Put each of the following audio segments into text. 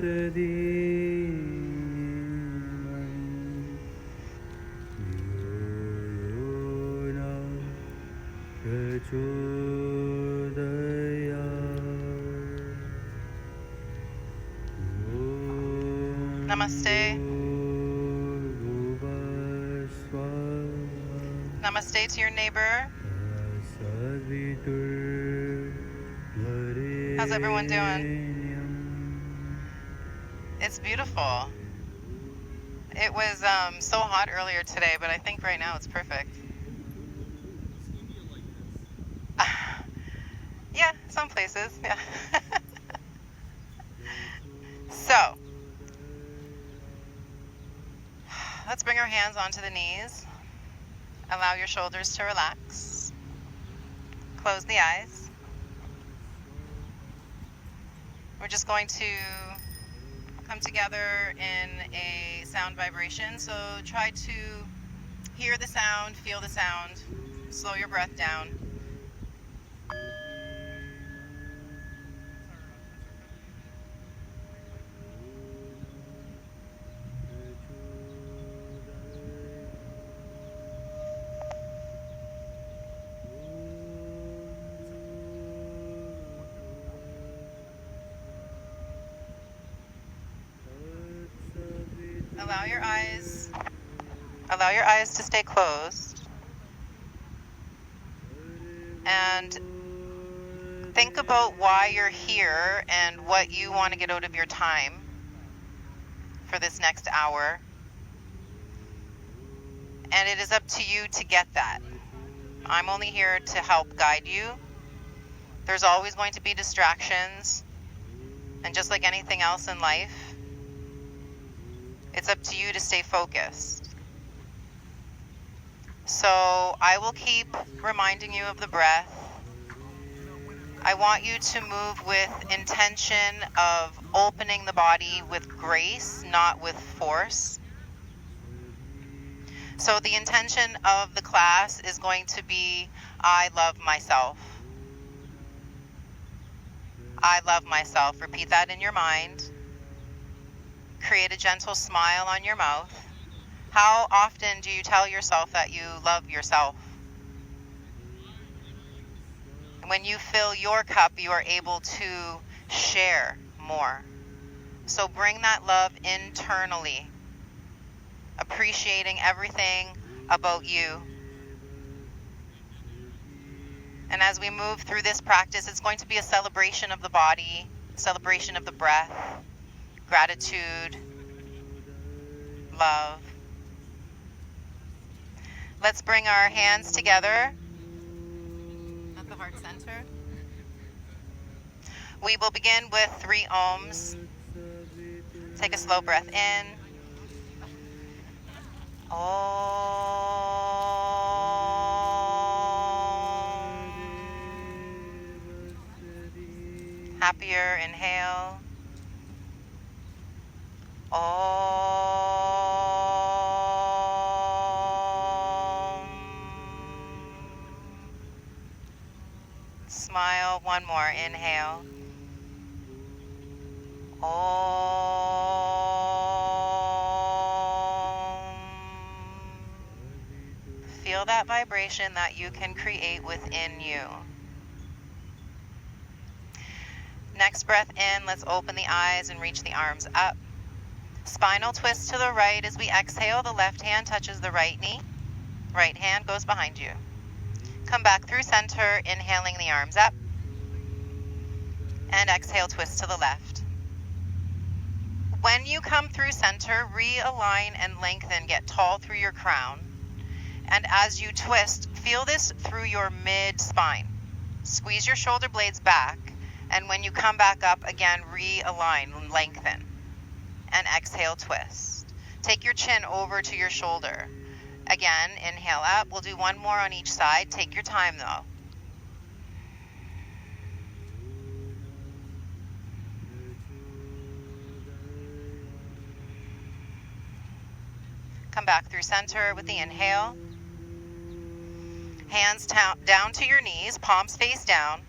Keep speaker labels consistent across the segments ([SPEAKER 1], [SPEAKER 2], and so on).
[SPEAKER 1] Namaste. Namaste to your neighbor. How's everyone doing? It's beautiful. It was so hot earlier today, but I think right now it's perfect. Yeah, some places, yeah. So, let's bring our hands onto the knees. Allow your shoulders to relax. Close the eyes. We're just going to come together in a sound vibration. So try to hear the sound, feel the sound, slow your breath down. Allow your eyes to stay closed. And think about why you're here and what you want to get out of your time for this next hour. And it is up to you to get that. I'm only here to help guide you. There's always going to be distractions. And just like anything else in life, it's up to you to stay focused. So I will keep reminding you of the breath. I want you to move with intention of opening the body with grace, not with force. So the intention of the class is going to be, I love myself. I love myself. Repeat that in your mind. Create a gentle smile on your mouth. How often do you tell yourself that you love yourself? When you fill your cup, you are able to share more. So bring that love internally, appreciating everything about you. And as we move through this practice, it's going to be a celebration of the body, celebration of the breath, gratitude, love. Let's bring our hands together at the heart center. We will begin with 3 ohms. Take a slow breath in. Om. Happier inhale. Om. Smile. One more. Inhale. Om. Feel that vibration that you can create within you. Next breath in, let's open the eyes and reach the arms up. Spinal twist to the right as we exhale. The left hand touches the right knee. Right hand goes behind you. Come back through center, inhaling the arms up. And exhale, twist to the left. When you come through center, realign and lengthen. Get tall through your crown. And as you twist, feel this through your mid-spine. Squeeze your shoulder blades back. And when you come back up, again, realign, lengthen. And exhale, twist. Take your chin over to your shoulder. Again, inhale up. We'll do one more on each side. Take your time, though. Come back through center with the inhale. Hands down to your knees, palms face down.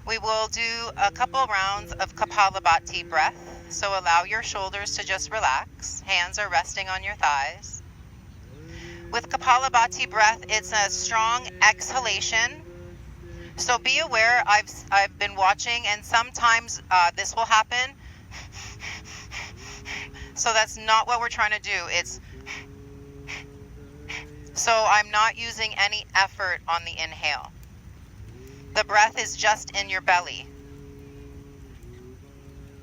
[SPEAKER 1] We will do a couple rounds of Kapalabhati breath. So allow your shoulders to just relax. Hands are resting on your thighs. With Kapalabhati breath, it's a strong exhalation. So be aware, I've been watching, and sometimes this will happen. So that's not what we're trying to do. So I'm not using any effort on the inhale. The breath is just in your belly.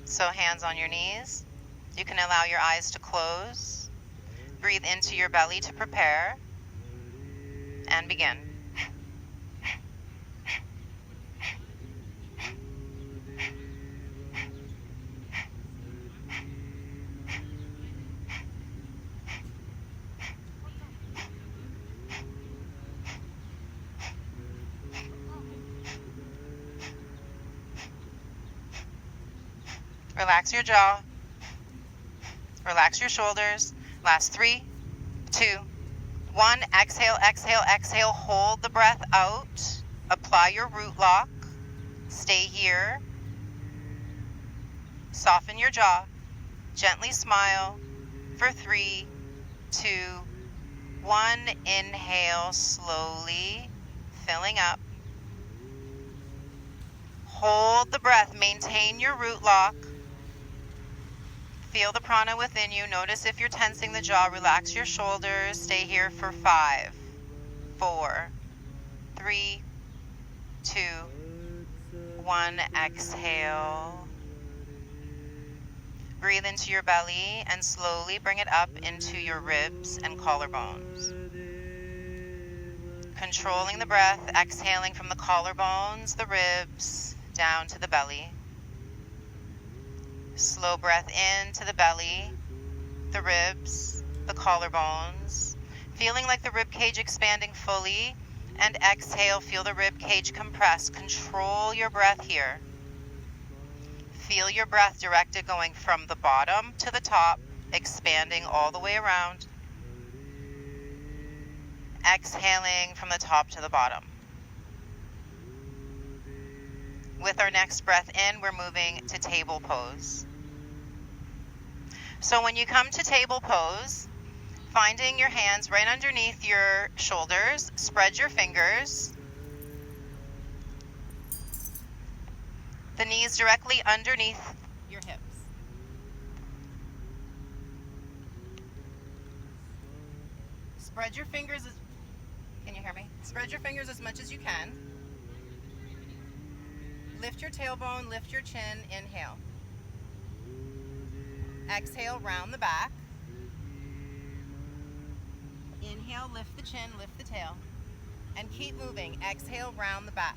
[SPEAKER 1] So hands on your knees. You can allow your eyes to close. Breathe into your belly to prepare. And begin. Relax your jaw. Relax your shoulders. Last 3, 2, 1. Exhale, exhale, exhale. Hold the breath out. Apply your root lock. Stay here. Soften your jaw. Gently smile for 3, 2, 1. Inhale slowly, filling up. Hold the breath. Maintain your root lock. Feel the prana within you. Notice if you're tensing the jaw. Relax your shoulders. Stay here for 5, 4, 3, 2, 1. Exhale. Breathe into your belly and slowly bring it up into your ribs and collarbones. Controlling the breath, exhaling from the collarbones, the ribs, down to the belly. Slow breath into the belly, the ribs, the collarbones, feeling like the rib cage expanding fully, and exhale, feel the rib cage compress. Control your breath here. Feel your breath directed going from the bottom to the top, expanding all the way around. Exhaling from the top to the bottom. With our next breath in, we're moving to table pose. So when you come to table pose, finding your hands right underneath your shoulders, spread your fingers. The knees directly underneath your hips. Spread your fingers can you hear me? Spread your fingers as much as you can. Lift your tailbone, lift your chin, inhale. Exhale, round the back. Inhale, lift the chin, lift the tail. And keep moving. Exhale, round the back.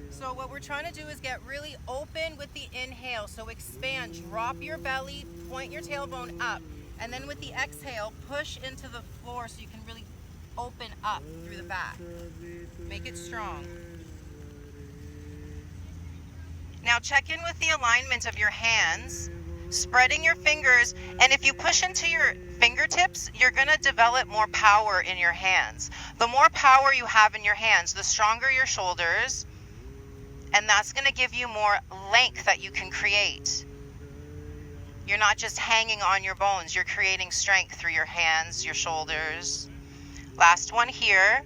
[SPEAKER 1] So what we're trying to do is get really open with the inhale. So expand, drop your belly, point your tailbone up. And then with the exhale, push into the floor so you can really open up through the back. Make it strong. Now check in with the alignment of your hands, spreading your fingers, and if you push into your fingertips, you're going to develop more power in your hands. The more power you have in your hands, the stronger your shoulders, and that's going to give you more length that you can create. You're not just hanging on your bones, you're creating strength through your hands, your shoulders. Last one here.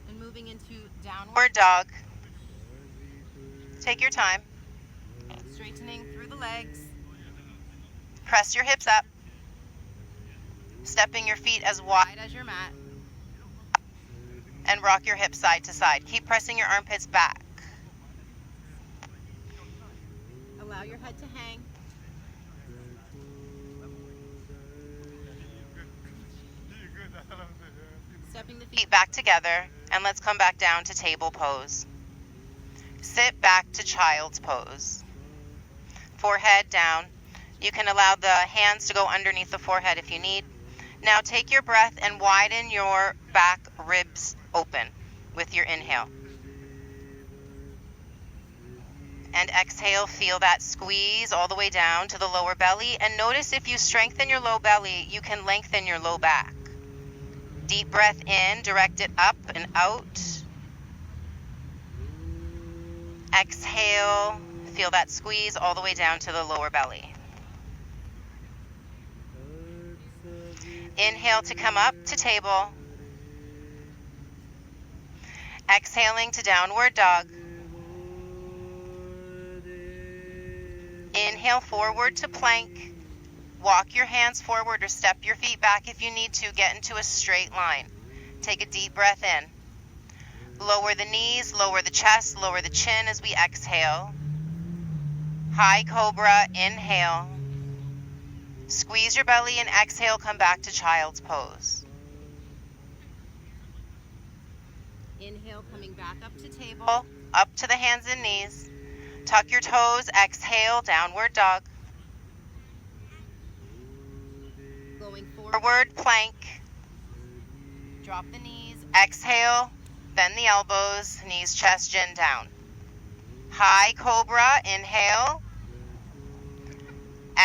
[SPEAKER 1] And moving into downward dog. Take your time. Straightening through the legs. Press your hips up. Stepping your feet as wide as your mat. And rock your hips side to side. Keep pressing your armpits back. Allow your head to hang. Stepping the feet back together, and let's come back down to table pose. Sit back to child's pose. Forehead down. You can allow the hands to go underneath the forehead if you need. Now take your breath and widen your back ribs open with your inhale. And exhale, feel that squeeze all the way down to the lower belly. And notice if you strengthen your low belly, you can lengthen your low back. Deep breath in, direct it up and out. Exhale, feel that squeeze all the way down to the lower belly. Inhale to come up to table. Exhaling to downward dog. Inhale forward to plank. Walk your hands forward or step your feet back if you need to. Get into a straight line. Take a deep breath in. Lower the knees, lower the chest, lower the chin as we exhale. High cobra, inhale. Squeeze your belly and exhale, come back to child's pose. Inhale, coming back up to table, up to the hands and knees. Tuck your toes, exhale, downward dog. Going forward, plank. Drop the knees, exhale, bend the elbows, knees, chest, chin down. High cobra, inhale.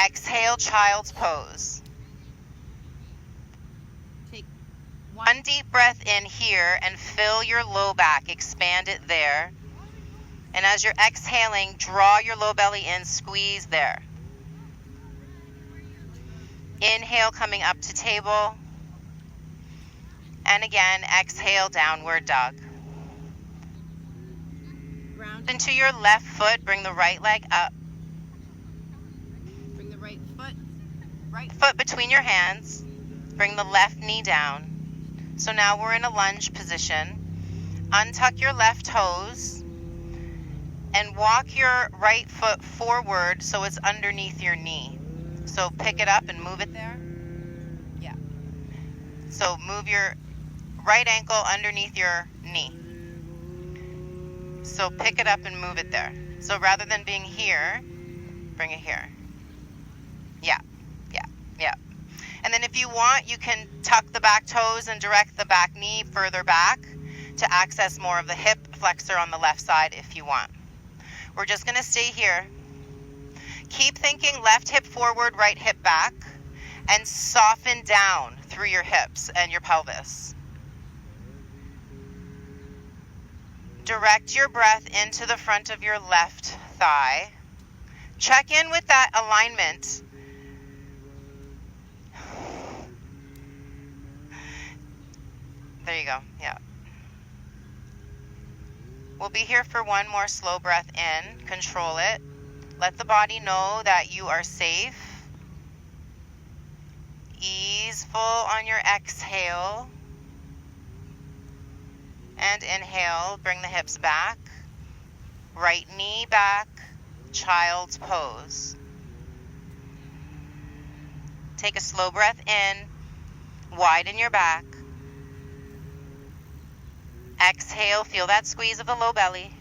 [SPEAKER 1] Exhale, child's pose. Take one deep breath in here and fill your low back, expand it there. And as you're exhaling, draw your low belly in, squeeze there. Inhale, coming up to table. And again, exhale, downward dog. Ground into your left foot, bring the right leg up. Bring the right foot between your hands. Bring the left knee down. So now we're in a lunge position. Untuck your left toes and walk your right foot forward so it's underneath your knee. So pick it up and move it there. Yeah. So move your right ankle underneath your knee. So pick it up and move it there. So rather than being here, bring it here. Yeah. And then if you want, you can tuck the back toes and direct the back knee further back to access more of the hip flexor on the left side if you want. We're just going to stay here. Keep thinking left hip forward, right hip back, and soften down through your hips and your pelvis. Direct your breath into the front of your left thigh. Check in with that alignment. There you go. Yeah. We'll be here for one more slow breath in. Control it. Let the body know that you are safe. Easeful on your exhale. And inhale, bring the hips back. Right knee back, child's pose. Take a slow breath in. Widen your back. Exhale, feel that squeeze of the low belly.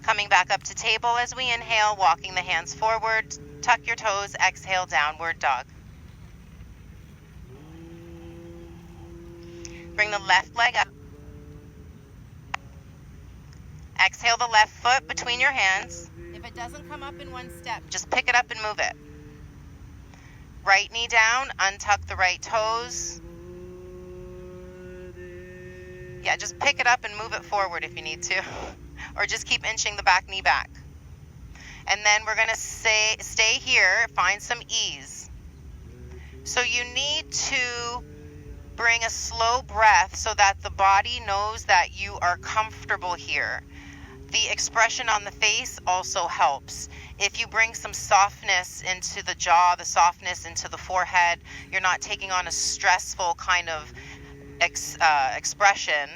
[SPEAKER 1] Coming back up to table as we inhale, walking the hands forward. Tuck your toes, exhale, downward dog. Bring the left leg up. Exhale the left foot between your hands. If it doesn't come up in one step, just pick it up and move it. Right knee down, untuck the right toes. Yeah, just pick it up and move it forward if you need to. Or just keep inching the back knee back. And then we're going to stay here, find some ease. So you need to bring a slow breath so that the body knows that you are comfortable here. The expression on the face also helps. If you bring some softness into the jaw, the softness into the forehead, you're not taking on a stressful kind of expression,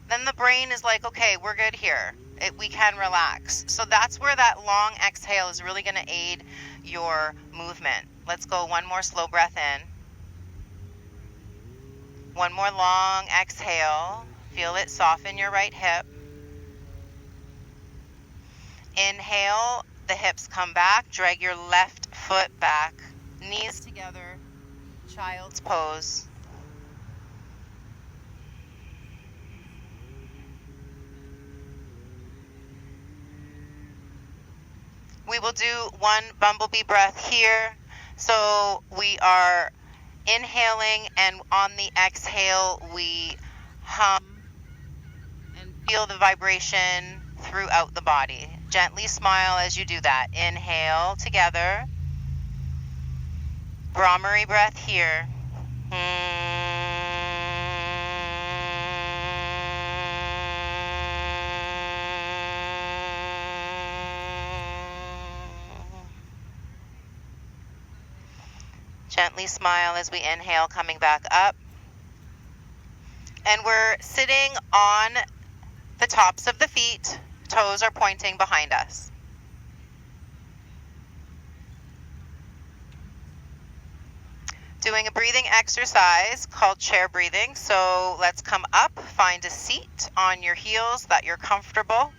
[SPEAKER 1] then the brain is like, okay, we're good here. We can relax. So that's where that long exhale is really going to aid your movement. Let's go one more slow breath in. One more long exhale. Feel it soften your right hip. Inhale, the hips come back. Drag your left foot back. Knees together. Child's pose. We will do one bumblebee breath here. So we are inhaling, and on the exhale, we hum and feel the vibration throughout the body. Gently smile as you do that. Inhale together. Brahmari breath here. Gently smile as we inhale, coming back up. And we're sitting on the tops of the feet. Toes are pointing behind us. Doing a breathing exercise called chair breathing. So let's come up, find a seat on your heels that you're comfortable.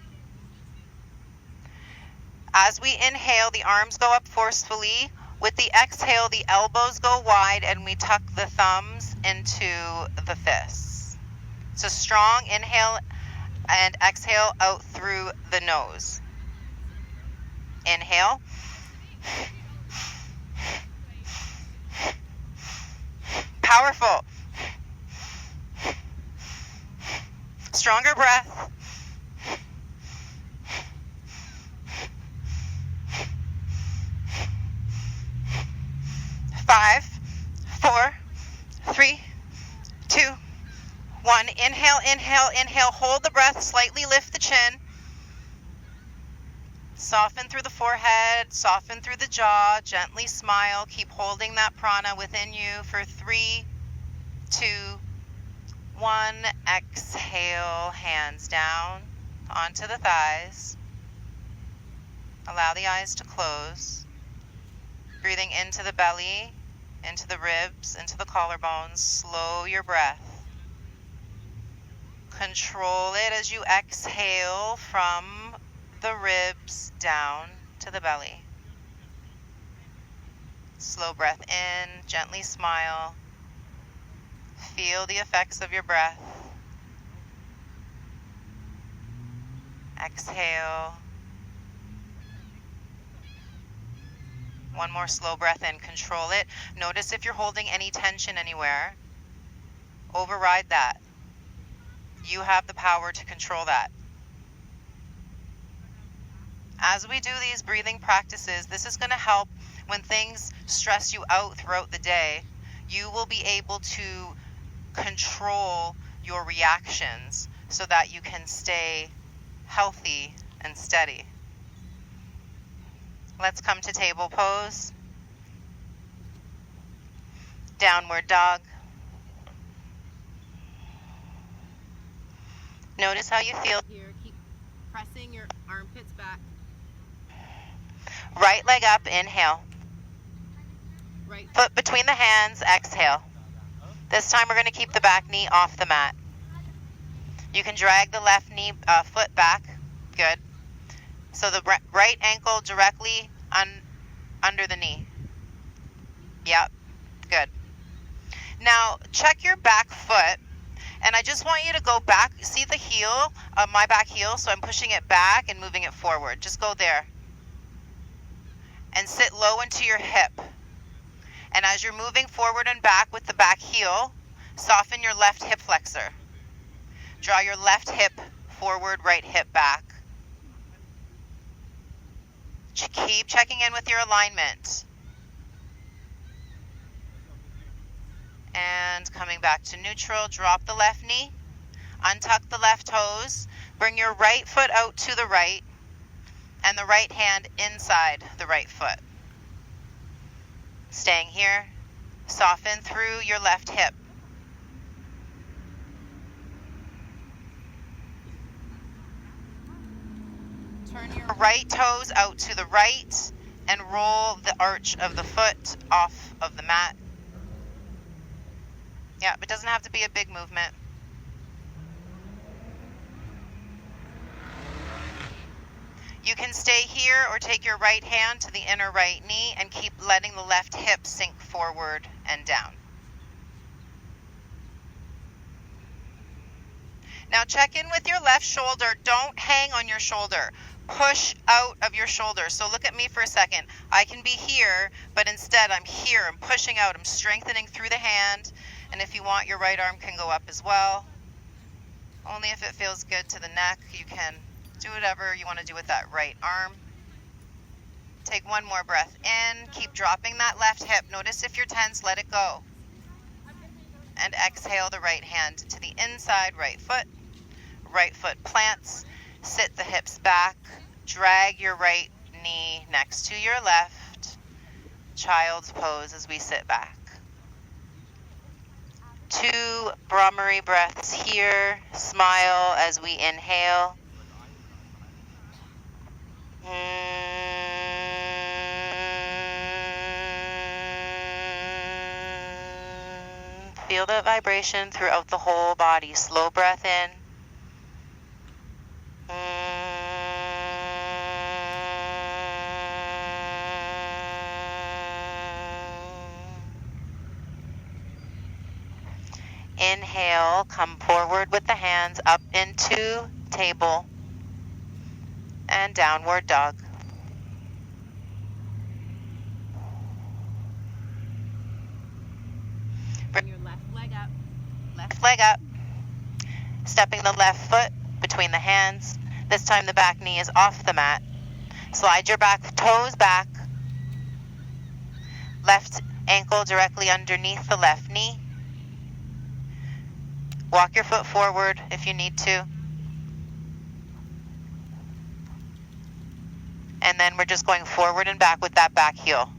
[SPEAKER 1] As we inhale, the arms go up forcefully. With the exhale, the elbows go wide and we tuck the thumbs into the fists. So strong inhale and exhale out through the nose. Inhale. Powerful. Stronger breath. Five, 4, 3, 2, 1. Inhale, inhale, inhale. Hold the breath. Slightly lift the chin. Soften through the forehead. Soften through the jaw. Gently smile. Keep holding that prana within you for 3, 2, 1. Exhale. Hands down onto the thighs. Allow the eyes to close. Breathing into the belly, into the ribs, into the collarbones. Slow your breath. Control it as you exhale from the ribs down to the belly. Slow breath in, gently smile. Feel the effects of your breath. Exhale. One more slow breath in, control it. Notice if you're holding any tension anywhere. Override that. You have the power to control that. As we do these breathing practices, this is going to help when things stress you out throughout the day. You will be able to control your reactions so that you can stay healthy and steady. Let's come to table pose. Downward dog. Notice how you feel.
[SPEAKER 2] Here, keep pressing your armpits back.
[SPEAKER 1] Right leg up, inhale.
[SPEAKER 2] Right.
[SPEAKER 1] Foot between the hands, exhale. This time we're going to keep the back knee off the mat. You can drag the left knee foot back. Good. So the right ankle directly under the knee. Yep. Good. Now check your back foot. And I just want you to go back. See the heel of my back heel? So I'm pushing it back and moving it forward. Just go there. And sit low into your hip. And as you're moving forward and back with the back heel, soften your left hip flexor. Draw your left hip forward, right hip back. Keep checking in with your alignment. And coming back to neutral, drop the left knee, untuck the left toes, bring your right foot out to the right, and the right hand inside the right foot. Staying here, soften through your left hip. Turn your right toes out to the right and roll the arch of the foot off of the mat. Yeah, it doesn't have to be a big movement. You can stay here or take your right hand to the inner right knee and keep letting the left hip sink forward and down. Now check in with your left shoulder. Don't hang on your shoulder. Push out of your shoulder. So look at me for a second. I can be here, but instead I'm here. I'm pushing out. I'm strengthening through the hand. And if you want, your right arm can go up as well. Only if it feels good to the neck. You can do whatever you want to do with that right arm. Take one more breath in. Keep dropping that left hip. Notice if you're tense, let it go. And exhale the right hand to the inside, right foot. Right foot plants. Sit the hips back. Drag your right knee next to your left. Child's pose as we sit back. 2 Brahmari breaths here. Smile as we inhale. Feel the vibration throughout the whole body. Slow breath in. Inhale, come forward with the hands up into table and downward dog.
[SPEAKER 2] Bring your left leg up.
[SPEAKER 1] Left leg up. Stepping the left foot between the hands. This time the back knee is off the mat. Slide your back toes back. Left ankle directly underneath the left knee. Walk your foot forward if you need to. And then we're just going forward and back with that back heel.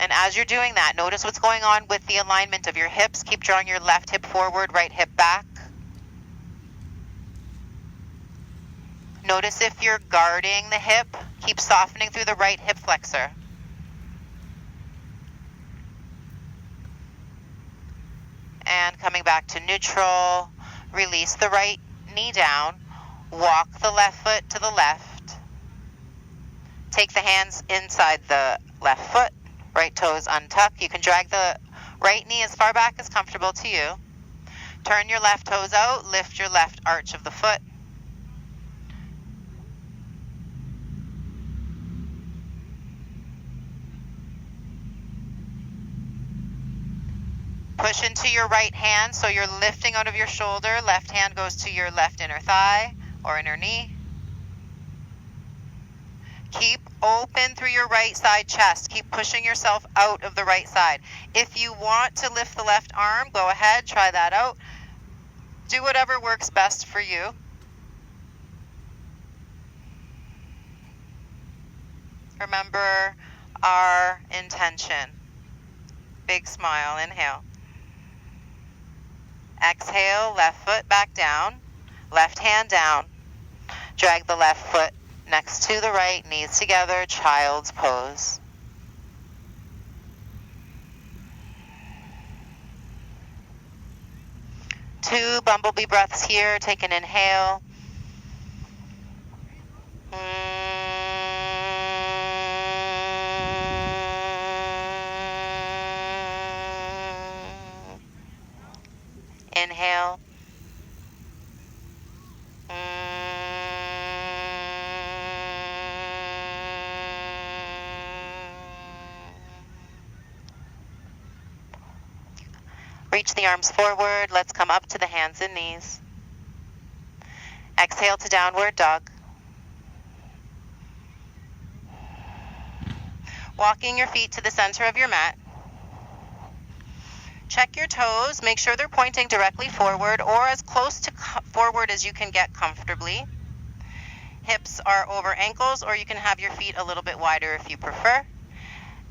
[SPEAKER 1] And as you're doing that, notice what's going on with the alignment of your hips. Keep drawing your left hip forward, right hip back. Notice if you're guarding the hip, keep softening through the right hip flexor. And coming back to neutral, release the right knee down, walk the left foot to the left, take the hands inside the left foot, right toes untuck. You can drag the right knee as far back as comfortable to you. Turn your left toes out, lift your left arch of the foot. Push into your right hand, so you're lifting out of your shoulder. Left hand goes to your left inner thigh or inner knee. Keep open through your right side chest. Keep pushing yourself out of the right side. If you want to lift the left arm, go ahead, try that out. Do whatever works best for you. Remember our intention. Big smile, inhale. Exhale, left foot back down, left hand down. Drag the left foot next to the right, knees together, child's pose. Two bumblebee breaths here. Take an inhale. Inhale. Reach the arms forward. Let's come up to the hands and knees. Exhale to downward dog. Walking your feet to the center of your mat. Check your toes. Make sure they're pointing directly forward or as close to forward as you can get comfortably. Hips are over ankles, or you can have your feet a little bit wider if you prefer.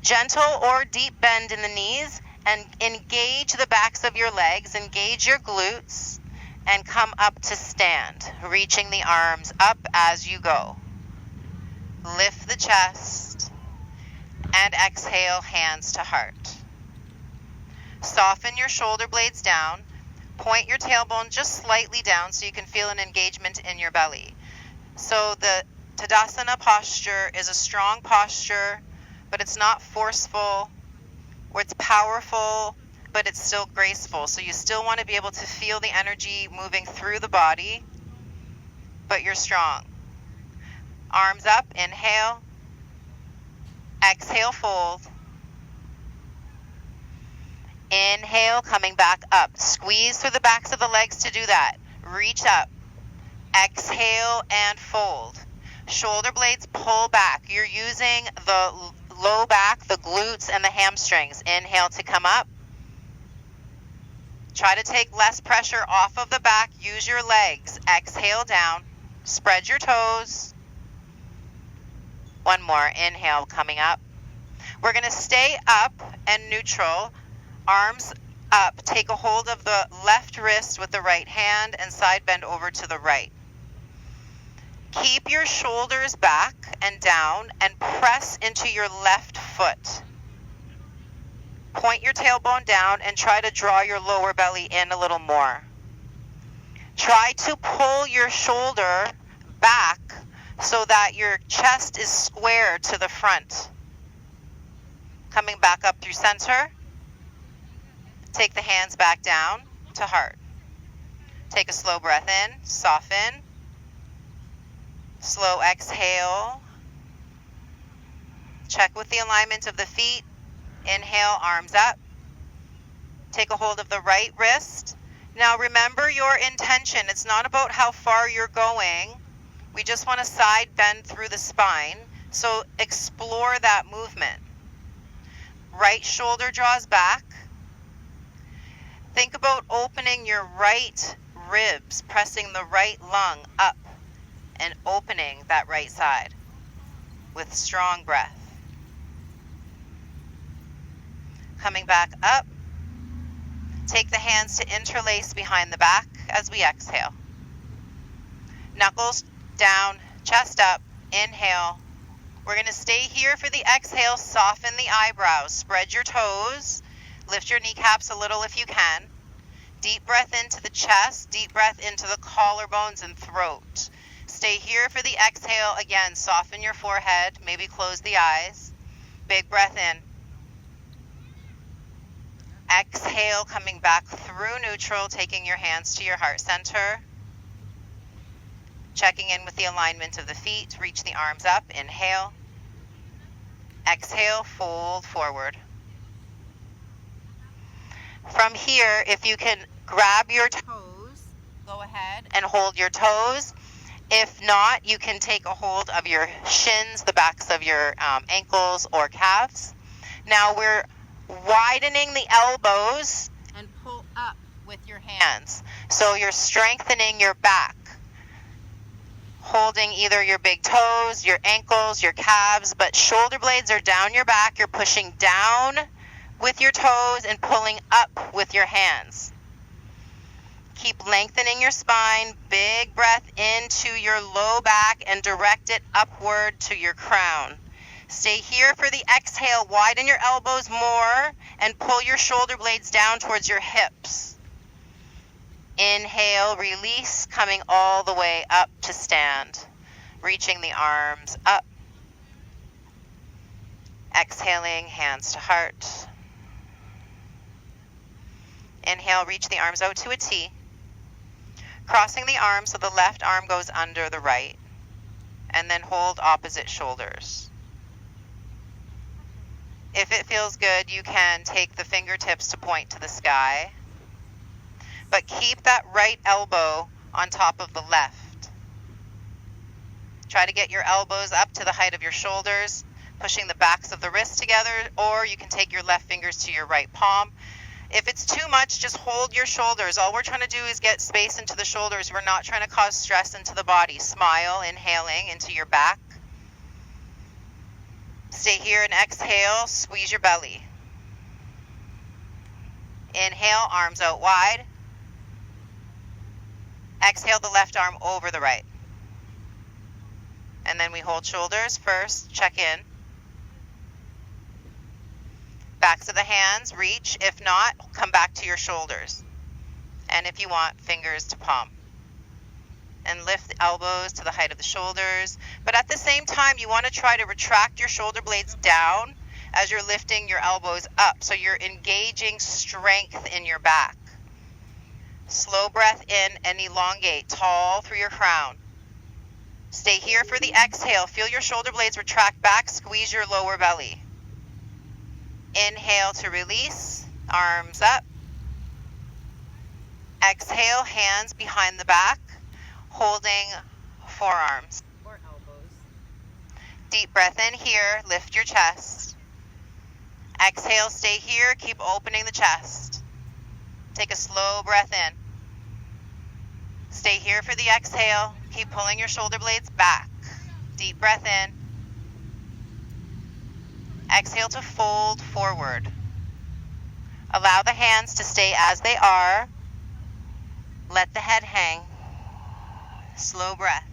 [SPEAKER 1] Gentle or deep bend in the knees, and engage the backs of your legs, engage your glutes, and come up to stand, reaching the arms up as you go. Lift the chest, and exhale, hands to heart. Soften your shoulder blades down. Point your tailbone just slightly down so you can feel an engagement in your belly. So the Tadasana posture is a strong posture, but it's not forceful, or it's powerful, but it's still graceful. So you still want to be able to feel the energy moving through the body, but you're strong. Arms up, inhale. Exhale, fold. Inhale, coming back up. Squeeze through the backs of the legs to do that. Reach up. Exhale and fold. Shoulder blades pull back. You're using the low back, the glutes, and the hamstrings. Inhale to come up. Try to take less pressure off of the back. Use your legs. Exhale down. Spread your toes. One more. Inhale, coming up. We're going to stay up and neutral. Arms up. Take a hold of the left wrist with the right hand and side bend over to the right. Keep your shoulders back and down and press into your left foot. Point your tailbone down and try to draw your lower belly in a little more. Try to pull your shoulder back so that your chest is square to the front. Coming back up through center. Take the hands back down to heart. Take a slow breath in, soften. Slow exhale. Check with the alignment of the feet. Inhale, arms up. Take a hold of the right wrist. Now remember your intention. It's not about how far you're going. We just want to side bend through the spine. So explore that movement. Right shoulder draws back. Think about opening your right ribs, pressing the right lung up and opening that right side with strong breath. Coming back up. Take the hands to interlace behind the back as we exhale. Knuckles down, chest up, inhale. We're going to stay here for the exhale. Soften the eyebrows. Spread your toes. Lift your kneecaps a little if you can. Deep breath into the chest. Deep breath into the collarbones and throat. Stay here for the exhale. Again, soften your forehead. Maybe close the eyes. Big breath in. Exhale, coming back through neutral, taking your hands to your heart center. Checking in with the alignment of the feet. Reach the arms up. Inhale. Exhale, fold forward. From here, if you can grab your toes, go ahead and hold your toes. If not, you can take a hold of your shins, the backs of your ankles or calves. Now we're widening the elbows and pull up with your hands. So you're strengthening your back. Holding either your big toes, your ankles, your calves, but shoulder blades are down your back. You're pushing down with your toes and pulling up with your hands. Keep lengthening your spine. Big breath into your low back and direct it upward to your crown. Stay here for the exhale. Widen your elbows more and pull your shoulder blades down towards your hips. Inhale, release, coming all the way up to stand. Reaching the arms up. Exhaling, hands to heart. Inhale, reach the arms out to a T. Crossing the arms so the left arm goes under the right. And then hold opposite shoulders. If it feels good, you can take the fingertips to point to the sky. But keep that right elbow on top of the left. Try to get your elbows up to the height of your shoulders, pushing the backs of the wrists together, or you can take your left fingers to your right palm. If it's too much, just hold your shoulders. All we're trying to do is get space into the shoulders. We're not trying to cause stress into the body. Smile, inhaling into your back. Stay here and exhale. Squeeze your belly. Inhale, arms out wide. Exhale the left arm over the right. And then we hold shoulders first. Check in. Backs of the hands, reach. If not, come back to your shoulders. And if you want, fingers to palm. And lift the elbows to the height of the shoulders. But at the same time, you want to try to retract your shoulder blades down as you're lifting your elbows up. So you're engaging strength in your back. Slow breath in and elongate, tall through your crown. Stay here for the exhale. Feel your shoulder blades retract back. Squeeze your lower belly. Inhale to release. Arms up. Exhale, hands behind the back, holding forearms.
[SPEAKER 2] Or elbows.
[SPEAKER 1] Deep breath in here, lift your chest. Exhale, stay here, keep opening the chest. Take a slow breath in. Stay here for the exhale, keep pulling your shoulder blades back. Deep breath in. Exhale to fold forward. Allow the hands to stay as they are. Let the head hang. Slow breath.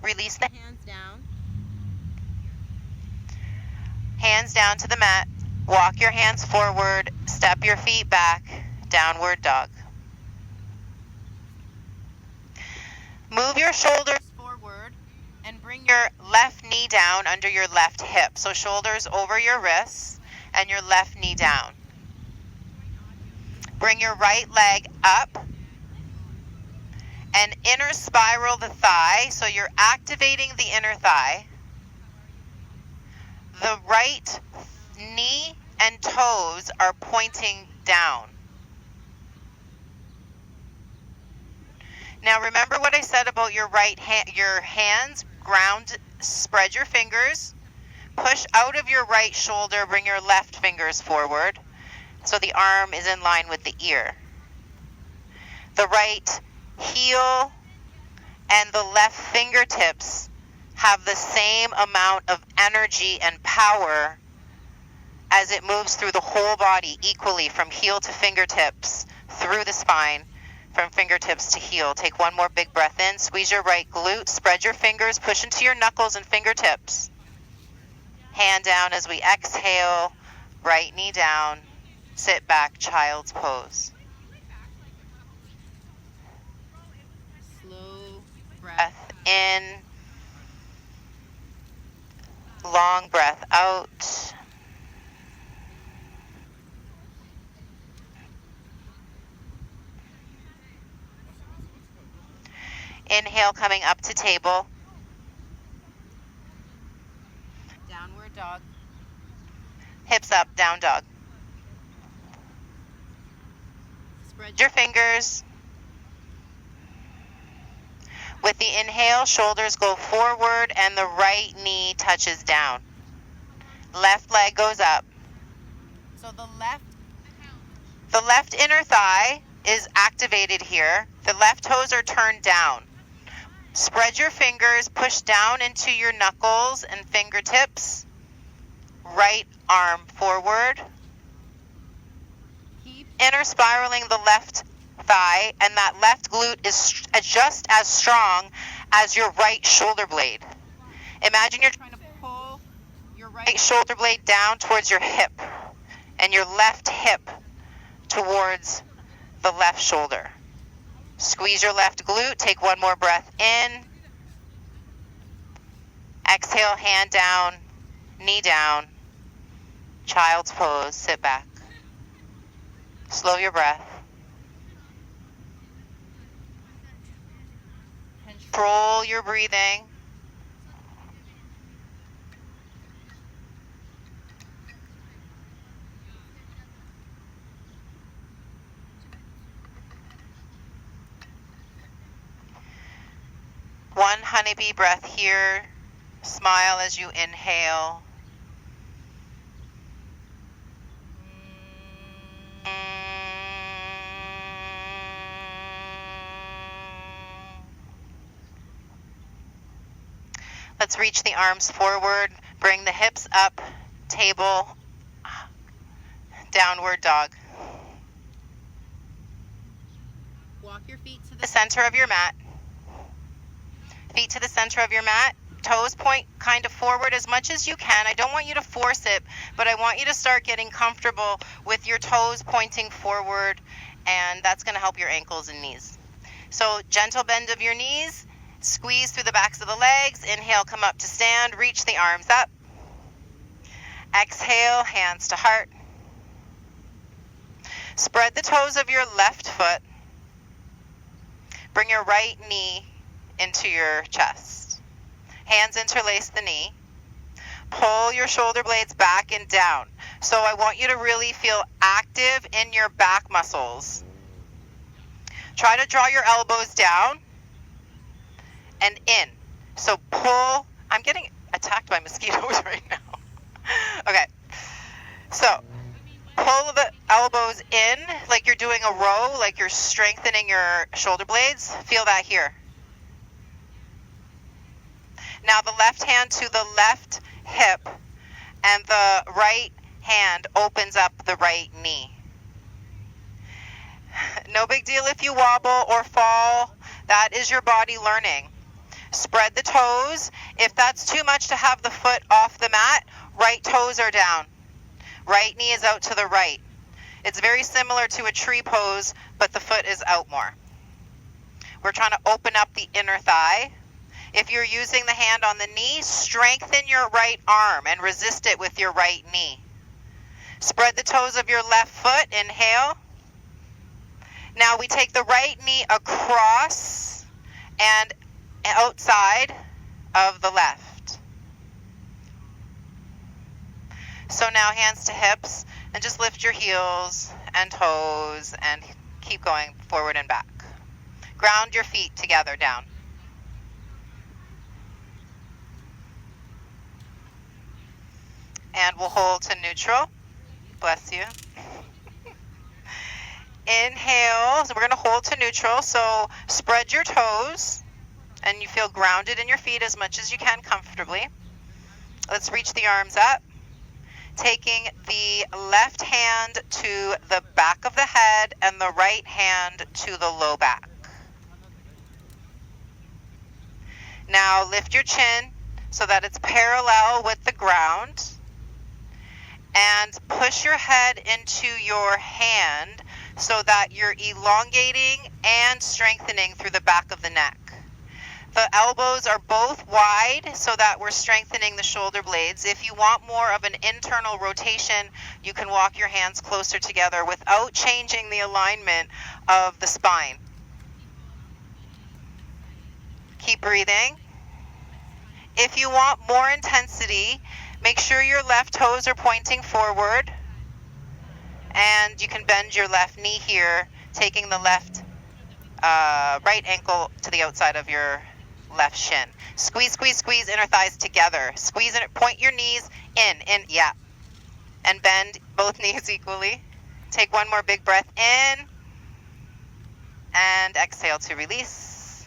[SPEAKER 1] Release the
[SPEAKER 2] Hands down.
[SPEAKER 1] hands down to the mat. Walk your hands forward. Step your feet back. Downward dog. Move your shoulders forward and bring your left knee down under your left hip. So shoulders over your wrists and your left knee down. Bring your right leg up and inner spiral the thigh. So you're activating the inner thigh. The right knee and toes are pointing down. Now remember what I said about your right hand, your hands ground, spread your fingers, push out of your right shoulder, bring your left fingers forward so the arm is in line with the ear. The right heel and the left fingertips have the same amount of energy and power as it moves through the whole body equally from heel to fingertips, through the spine, from fingertips to heel. Take one more big breath in. Squeeze your right glute. Spread your fingers. Push into your knuckles and fingertips. Hand down as we exhale. Right knee down. Sit back, child's pose.
[SPEAKER 2] Slow
[SPEAKER 1] Breath in. Long breath out. Inhale, coming up to table.
[SPEAKER 2] Downward dog.
[SPEAKER 1] Hips up, down dog.
[SPEAKER 2] Spread
[SPEAKER 1] Your fingers. With the inhale, shoulders go forward and the right knee touches down. Left leg goes up.
[SPEAKER 2] So the
[SPEAKER 1] left inner thigh is activated here. The left toes are turned down. Spread your fingers, push down into your knuckles and fingertips. Right arm forward.
[SPEAKER 2] keep
[SPEAKER 1] Inner spiraling the left thigh, and that left glute is just as strong as your right shoulder blade. Imagine you're
[SPEAKER 2] trying to pull your
[SPEAKER 1] right shoulder blade down towards your hip and your left hip towards the left shoulder. Squeeze your left glute. Take one more breath in. Exhale, hand down, knee down. Child's pose. Sit back. Slow your breath. Control your breathing. One honeybee breath here. Smile as you inhale. Let's reach the arms forward. Bring the hips up. Table. Downward dog.
[SPEAKER 2] walk your feet to
[SPEAKER 1] The
[SPEAKER 2] the
[SPEAKER 1] center of your mat. Feet to the center of your mat. Toes point kind of forward as much as you can. I don't want you to force it, but I want you to start getting comfortable with your toes pointing forward, and that's going to help your ankles and knees. So gentle bend of your knees, squeeze through the backs of the legs. Inhale, come up to stand, reach the arms up. Exhale, hands to heart. Spread the toes of your left foot. Bring your right knee into your chest. Hands interlace the knee. Pull your shoulder blades back and down. So I want you to really feel active in your back muscles. Try to draw your elbows down and in. So pull. I'm getting attacked by mosquitoes right now. Okay. So pull the elbows in like you're doing a row, like you're strengthening your shoulder blades. Feel that here. Now the left hand to the left hip and the right hand opens up the right knee. No big deal if you wobble or fall. That is your body learning. Spread the toes. If that's too much to have the foot off the mat, right toes are down. Right knee is out to the right. It's very similar to a tree pose, but the foot is out more. We're trying to open up the inner thigh. If you're using the hand on the knee, strengthen your right arm and resist it with your right knee. Spread the toes of your left foot. Inhale. Now we take the right knee across and outside of the left. So now hands to hips and just lift your heels and toes and keep going forward and back. Ground your feet together down. And we'll hold to neutral. Bless you. Inhale. So we're going to hold to neutral. So spread your toes and you feel grounded in your feet as much as you can comfortably. Let's reach the arms up. Taking the left hand to the back of the head and the right hand to the low back. Now lift your chin so that it's parallel with the ground. And push your head into your hand so that you're elongating and strengthening through the back of the neck. The elbows are both wide so that we're strengthening the shoulder blades. If you want more of an internal rotation, you can walk your hands closer together without changing the alignment of the spine. Keep breathing. If you want more intensity, make sure your left toes are pointing forward. And you can bend your left knee here, taking the left right ankle to the outside of your left shin. Squeeze, squeeze, squeeze inner thighs together. Squeeze and point your knees in, yeah. And bend both knees equally. Take one more big breath in. And exhale to release.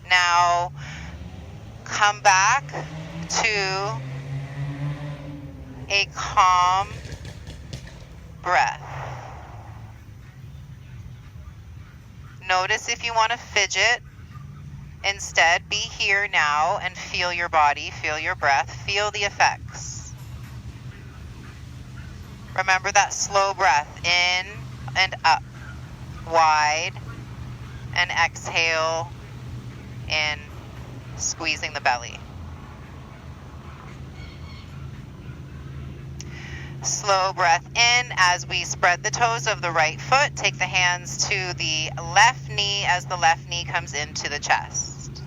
[SPEAKER 1] Now, come back to a calm breath. Notice if you want to fidget. Instead, be here now and feel your body, feel your breath, feel the effects. Remember that slow breath in and up, wide, and exhale in, squeezing the belly. Slow breath in as we spread the toes of the right foot. Take the hands to the left knee as the left knee comes into the chest.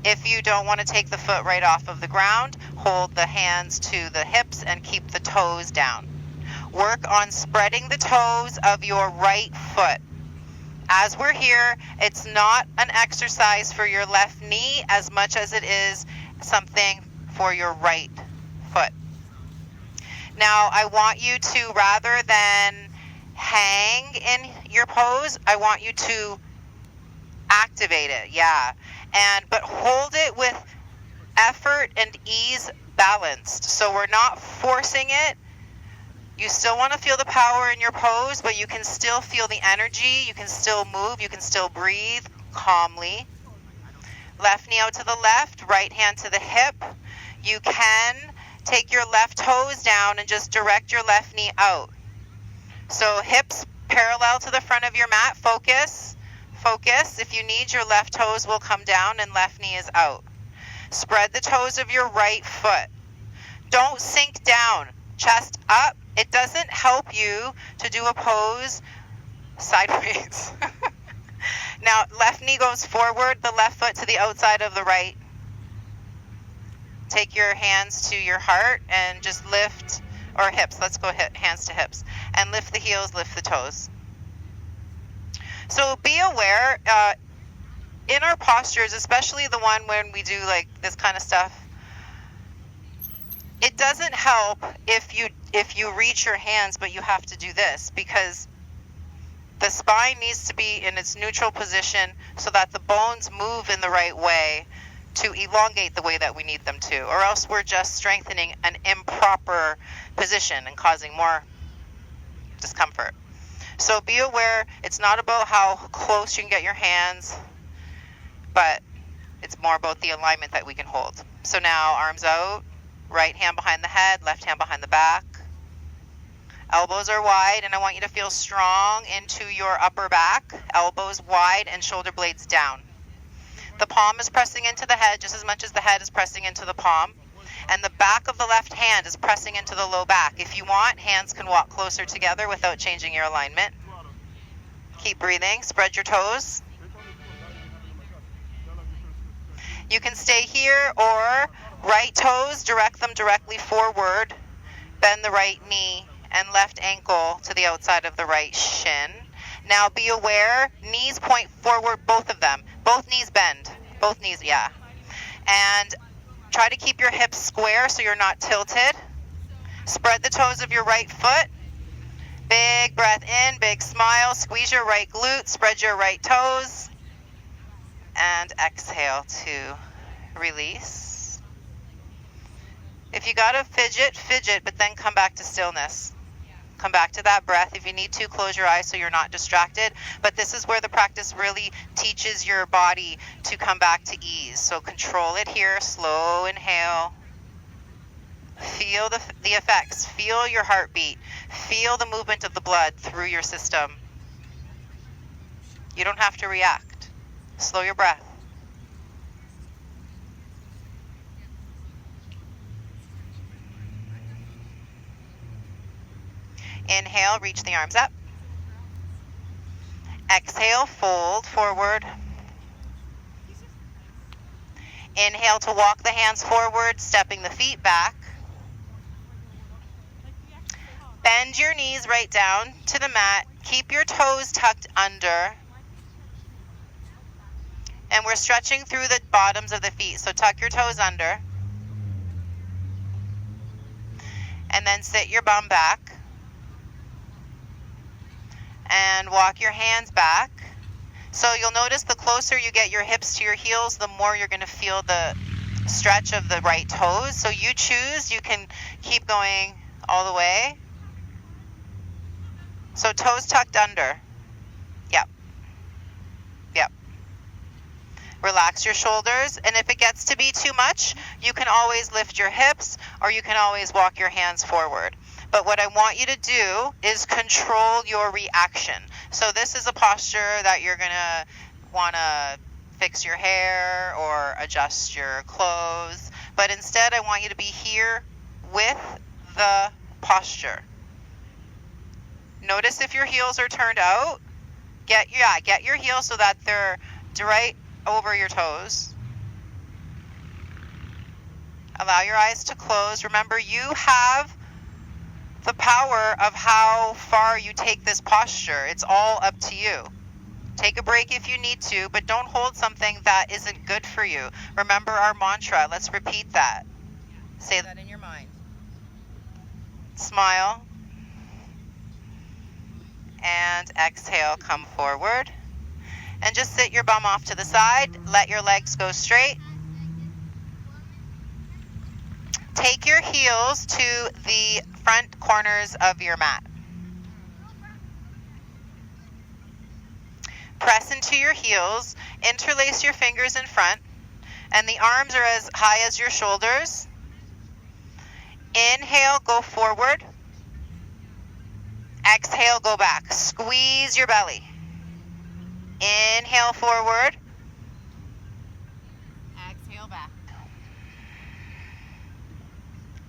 [SPEAKER 1] If you don't want to take the foot right off of the ground, hold the hands to the hips and keep the toes down. Work on spreading the toes of your right foot. As we're here, it's not an exercise for your left knee as much as it is something for your right foot. Now, I want you to, rather than hang in your pose, I want you to activate it, yeah. But hold it with effort and ease balanced. So we're not forcing it. You still want to feel the power in your pose, but you can still feel the energy. You can still move. You can still breathe calmly. Left knee out to the left, right hand to the hip. You can take your left toes down and just direct your left knee out. So hips parallel to the front of your mat. Focus. Focus. If you need, your left toes will come down and left knee is out. Spread the toes of your right foot. Don't sink down. Chest up. It doesn't help you to do a pose sideways. Now, left knee goes forward, the left foot to the outside of the right. Take your hands to your heart and just lift, or hips, let's go hands to hips. And lift the heels, lift the toes. So be aware, in our postures, especially the one when we do like this kind of stuff, it doesn't help if you reach your hands, but you have to do this, because the spine needs to be in its neutral position so that the bones move in the right way to elongate the way that we need them to, or else we're just strengthening an improper position and causing more discomfort. So be aware, it's not about how close you can get your hands, but it's more about the alignment that we can hold. So now arms out, right hand behind the head, left hand behind the back. Elbows are wide, and I want you to feel strong into your upper back. Elbows wide and shoulder blades down. The palm is pressing into the head just as much as the head is pressing into the palm. And the back of the left hand is pressing into the low back. If you want, hands can walk closer together without changing your alignment. Keep breathing. Spread your toes. You can stay here, or right toes, direct them directly forward. Bend the right knee and left ankle to the outside of the right shin. Now be aware, knees point forward, both of them. Both knees bend. Both knees, yeah. And try to keep your hips square so you're not tilted. Spread the toes of your right foot. Big breath in, big smile. Squeeze your right glute, spread your right toes. And exhale to release. If you gotta fidget, fidget, but then come back to stillness. Come back to that breath. If you need to, close your eyes so you're not distracted. But this is where the practice really teaches your body to come back to ease. So control it here. Slow inhale. Feel the effects. Feel your heartbeat. Feel the movement of the blood through your system. You don't have to react. Slow your breath. Inhale, reach the arms up. Exhale, fold forward. Inhale to walk the hands forward, stepping the feet back. Bend your knees right down to the mat. Keep your toes tucked under. And we're stretching through the bottoms of the feet, so tuck your toes under. And then sit your bum back. And walk your hands back. So you'll notice the closer you get your hips to your heels, the more you're going to feel the stretch of the right toes. So you choose, you can keep going all the way. So toes tucked under. Yep. Yep. Relax your shoulders, and if it gets to be too much, you can always lift your hips, or you can always walk your hands forward. But what I want you to do is control your reaction. So this is a posture that you're going to want to fix your hair or adjust your clothes. But instead, I want you to be here with the posture. Notice if your heels are turned out. Get your heels so that they're right over your toes. Allow your eyes to close. Remember, you have the power of how far you take this posture. It's all up to you. Take a break if you need to, but don't hold something that isn't good for you. Remember our mantra. Let's repeat that. Say
[SPEAKER 2] that in your mind.
[SPEAKER 1] Smile. And exhale, come forward. And just sit your bum off to the side. Let your legs go straight. Take your heels to the front corners of your mat. Press into your heels, interlace your fingers in front, and the arms are as high as your shoulders. Inhale, go forward. Exhale, go back. Squeeze your belly. Inhale, forward.
[SPEAKER 2] Exhale, back.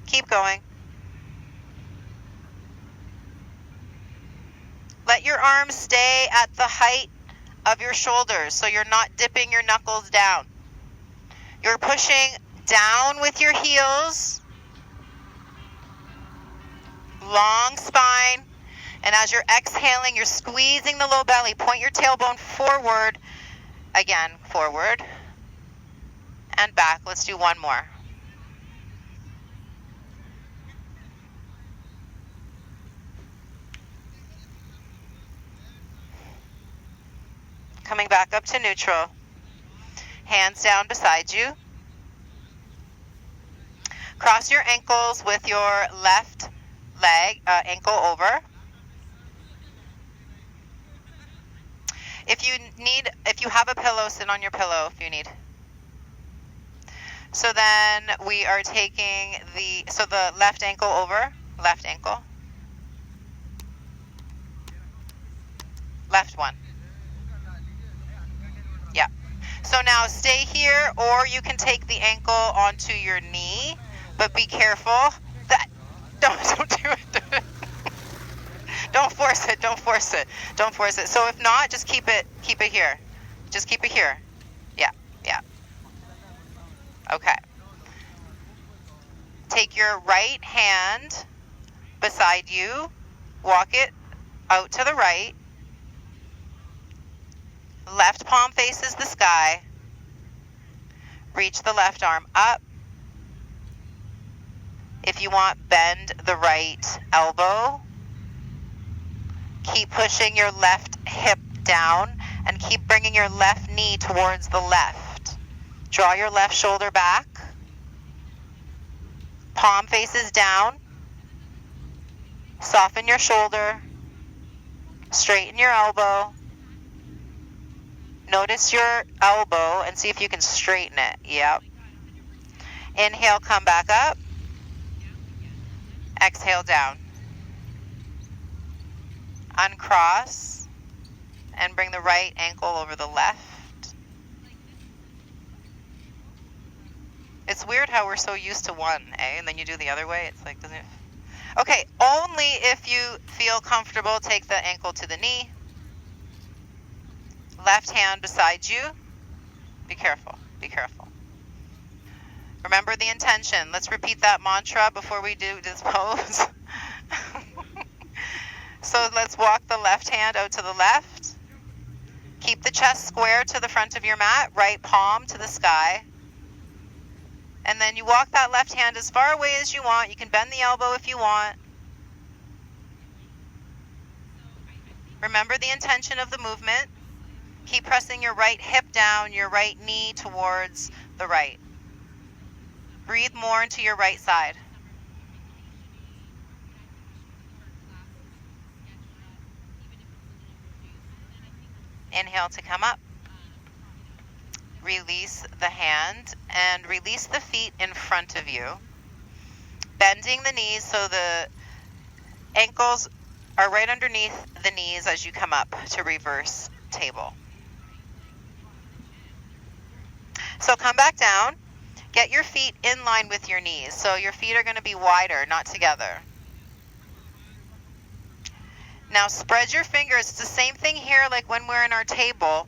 [SPEAKER 1] Keep going. Let your arms stay at the height of your shoulders, so you're not dipping your knuckles down. You're pushing down with your heels, long spine, and as you're exhaling, you're squeezing the low belly. Point your tailbone forward, again, forward and back. Let's do one more. Coming back up to neutral. Hands down beside you. Cross your ankles with your left leg, ankle over. If you have a pillow, sit on your pillow if you need. So then we are taking the left ankle over, left ankle. Left one. Yeah. So now stay here, or you can take the ankle onto your knee, but be careful. Don't do it. Don't force it. Don't force it. Don't force it. So if not, just keep it here. Just keep it here. Yeah. Yeah. Okay. Take your right hand beside you. Walk it out to the right. Left palm faces the sky. Reach the left arm up. If you want, bend the right elbow. Keep pushing your left hip down and keep bringing your left knee towards the left. Draw your left shoulder back. Palm faces down. Soften your shoulder. Straighten your elbow. Notice your elbow and see if you can straighten it. Yep. Inhale, come back up. Exhale down. Uncross and bring the right ankle over the left. It's weird how we're so used to one, eh? And then you do the other way. It's like, doesn't it? Okay, only if you feel comfortable, take the ankle to the knee. Left hand beside you. Be careful. Be careful. Remember the intention. Let's repeat that mantra before we do this pose. So let's walk the left hand out to the left. Keep the chest square to the front of your mat, right palm to the sky. And then you walk that left hand as far away as you want. You can bend the elbow if you want. Remember the intention of the movement. Keep pressing your right hip down, your right knee towards the right. Breathe more into your right side. Inhale to come up. Release the hand and release the feet in front of you. Bending the knees so the ankles are right underneath the knees as you come up to reverse table. So come back down. Get your feet in line with your knees. So your feet are going to be wider, not together. Now spread your fingers. It's the same thing here like when we're in our table.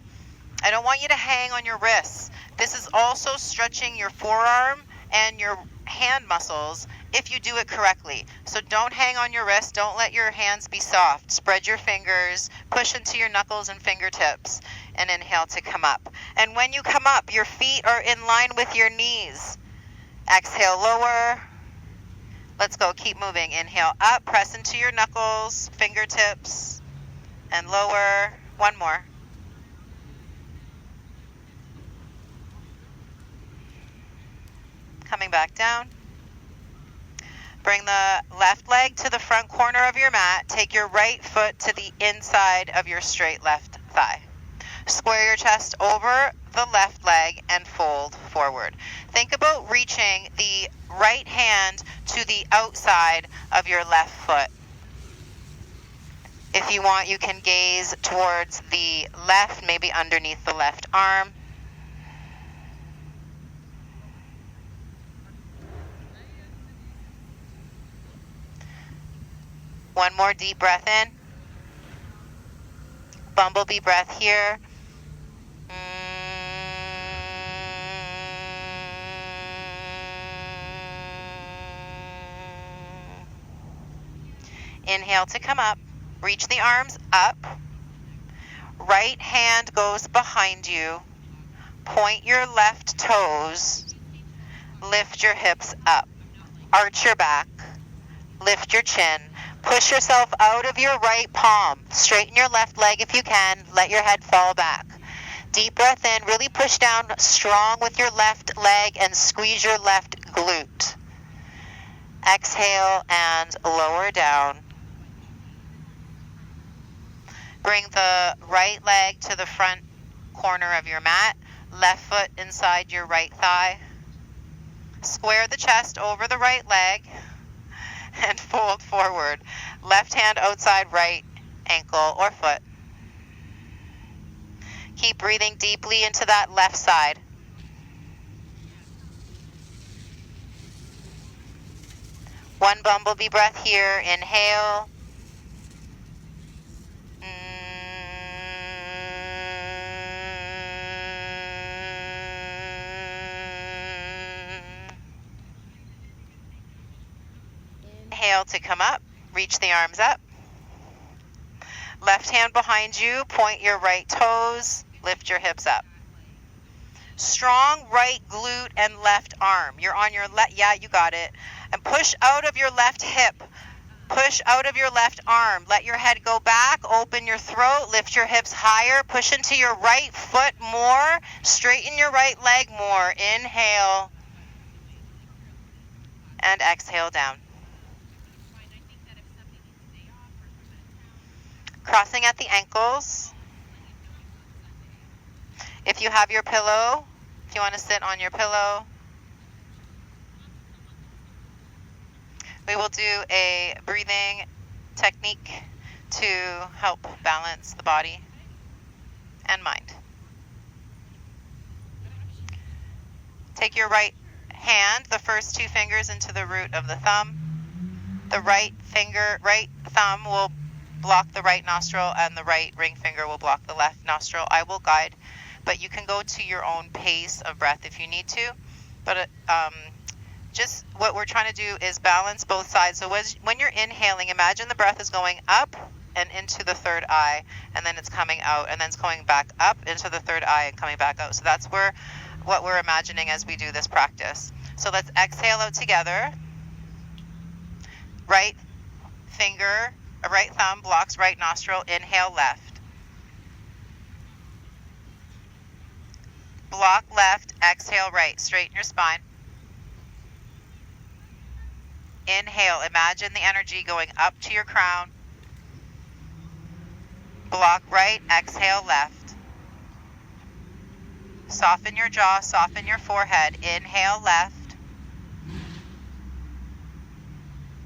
[SPEAKER 1] I don't want you to hang on your wrists. This is also stretching your forearm and your hand muscles if you do it correctly. So don't hang on your wrist. Don't let your hands be soft. Spread your fingers. Push into your knuckles and fingertips. And inhale to come up. And when you come up, your feet are in line with your knees. Exhale, lower. Let's go. Keep moving. Inhale up. Press into your knuckles, fingertips, and lower. One more. Coming back down. Bring the left leg to the front corner of your mat. Take your right foot to the inside of your straight left thigh. Square your chest over the left leg and fold forward. Think about reaching the right hand to the outside of your left foot. If you want, you can gaze towards the left, maybe underneath the left arm. One more deep breath in. Bumblebee breath here. Inhale to come up. Reach the arms up. Right hand goes behind you. Point your left toes. Lift your hips up. Arch your back. Lift your chin. Push yourself out of your right palm. Straighten your left leg if you can. Let your head fall back. Deep breath in. Really push down strong with your left leg and squeeze your left glute. Exhale and lower down. Bring the right leg to the front corner of your mat. Left foot inside your right thigh. Square the chest over the right leg and fold forward. Left hand outside right ankle or foot. Keep breathing deeply into that left side. One bumblebee breath here. Inhale. Inhale to come up. Reach the arms up. Left hand behind you. Point your right toes. Lift your hips up. Strong right glute and left arm. You're on your left. Yeah, you got it. And push out of your left hip. Push out of your left arm. Let your head go back. Open your throat. Lift your hips higher. Push into your right foot more. Straighten your right leg more. Inhale. And exhale down. Crossing at the ankles. If you have your pillow, if you want to sit on your pillow, we will do a breathing technique to help balance the body and mind. Take your right hand, the first two fingers into the root of the thumb. The right thumb will block the right nostril and the right ring finger will block the left nostril. I will guide, but you can go to your own pace of breath if you need to. But just what we're trying to do is balance both sides. So when you're inhaling, imagine the breath is going up and into the third eye, and then it's coming out, and then it's going back up into the third eye and coming back out. So that's what we're imagining as we do this practice. So let's exhale out together. Right thumb blocks right nostril. Inhale left. Block left. Exhale right. Straighten your spine. Inhale. Imagine the energy going up to your crown. Block right. Exhale left. Soften your jaw. Soften your forehead. Inhale left.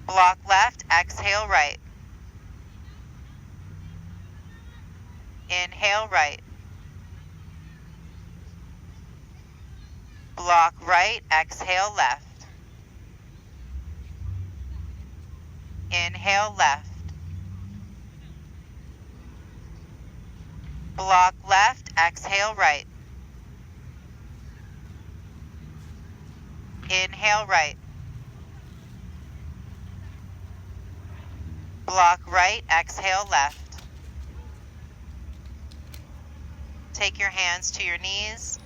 [SPEAKER 1] Block left. Exhale right. Inhale right. Block right. Exhale left. Inhale left. Block left. Exhale right. Inhale right. Block right. Exhale left. Take your hands to your knees.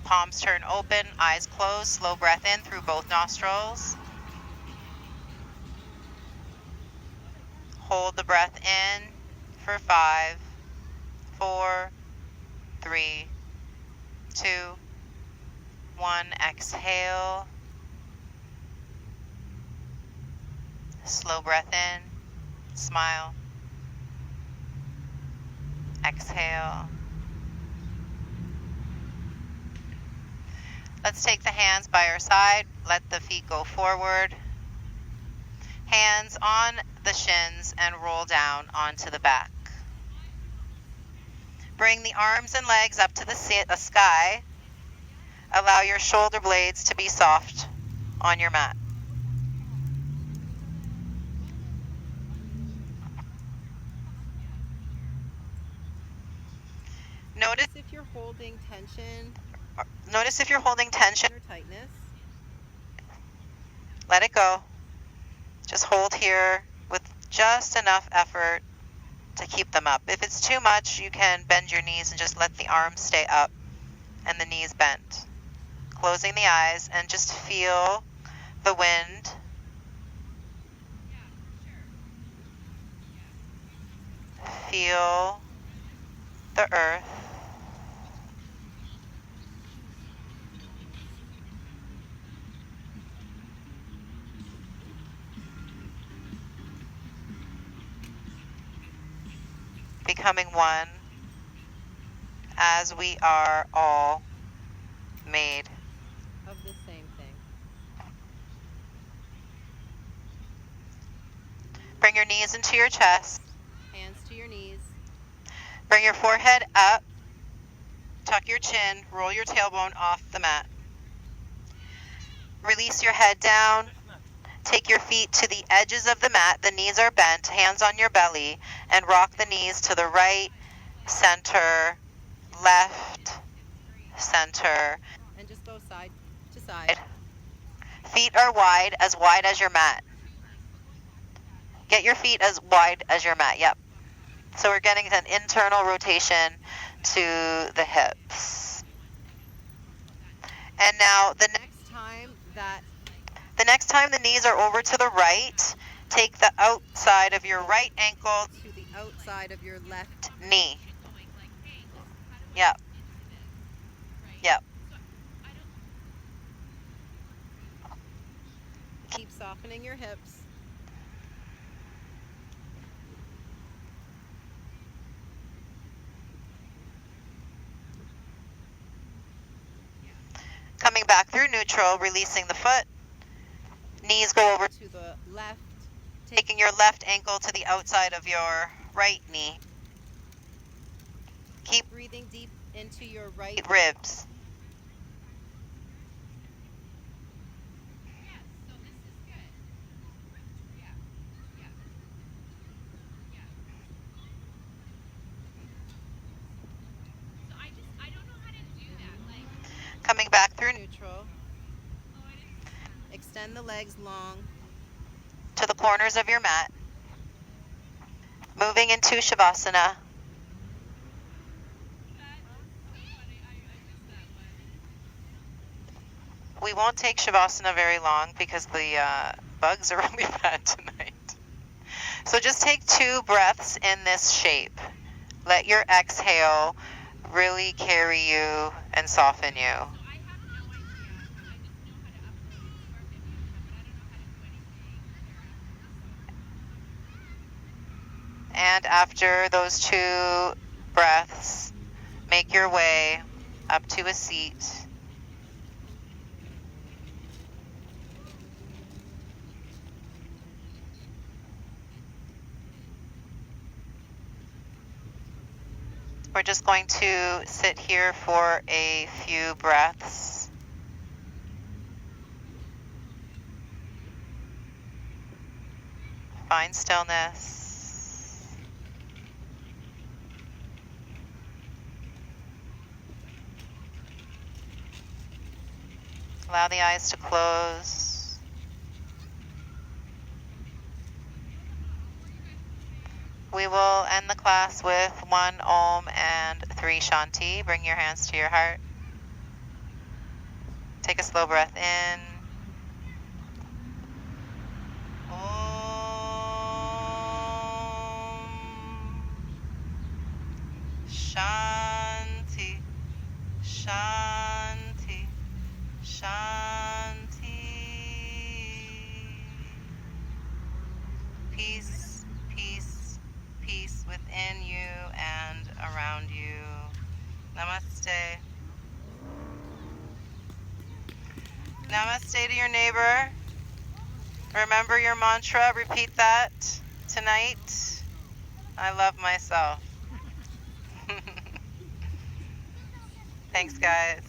[SPEAKER 1] Palms turn open, eyes closed. Slow breath in through both nostrils. Hold the breath in for 5, 4, 3, 2, 1. Exhale. Slow breath in. Smile. Exhale. Let's take the hands by our side. Let the feet go forward. Hands on the shins and roll down onto the back. Bring the arms and legs up to the sky. Allow your shoulder blades to be soft on your mat. Notice if you're holding tension. Or tightness. Let it go. Just hold here with just enough effort to keep them up. If it's too much, you can bend your knees and just let the arms stay up and the knees bent. Closing the eyes and just feel the wind. Feel the earth. Becoming one as we are all made.
[SPEAKER 2] Of the same thing.
[SPEAKER 1] Bring your knees into your chest.
[SPEAKER 2] Hands to your knees.
[SPEAKER 1] Bring your forehead up. Tuck your chin. Roll your tailbone off the mat. Release your head down. Take your feet to the edges of the mat. The knees are bent, hands on your belly, and rock the knees to the right, center, left, center.
[SPEAKER 2] And just go side to side.
[SPEAKER 1] Feet are wide as your mat. Get your feet as wide as your mat, yep. So we're getting an internal rotation to the hips. And now the next time the knees are over to the right, take the outside of your right ankle
[SPEAKER 2] to the outside of your left
[SPEAKER 1] knee. Yep. Yep.
[SPEAKER 2] Keep softening your hips.
[SPEAKER 1] Coming back through neutral, releasing the foot. Knees go over
[SPEAKER 2] to the left.
[SPEAKER 1] Taking your left ankle to the outside of your right knee. Keep
[SPEAKER 2] breathing deep into your right
[SPEAKER 1] ribs. Coming back through
[SPEAKER 2] neutral. Extend the legs long
[SPEAKER 1] to the corners of your mat. Moving into Shavasana. We won't take Shavasana very long because the bugs are really bad tonight. So just take 2 breaths in this shape. Let your exhale really carry you and soften you. And after those 2 breaths, make your way up to a seat. We're just going to sit here for a few breaths. Find stillness. Allow the eyes to close. We will end the class with 1 Om and 3 Shanti. Bring your hands to your heart. Take a slow breath in. Om Shanti, Shanti, Shanti. Peace, peace, peace within you and around you. Namaste. Namaste to your neighbor. Remember your mantra. Repeat that tonight. I love myself. Thanks, guys.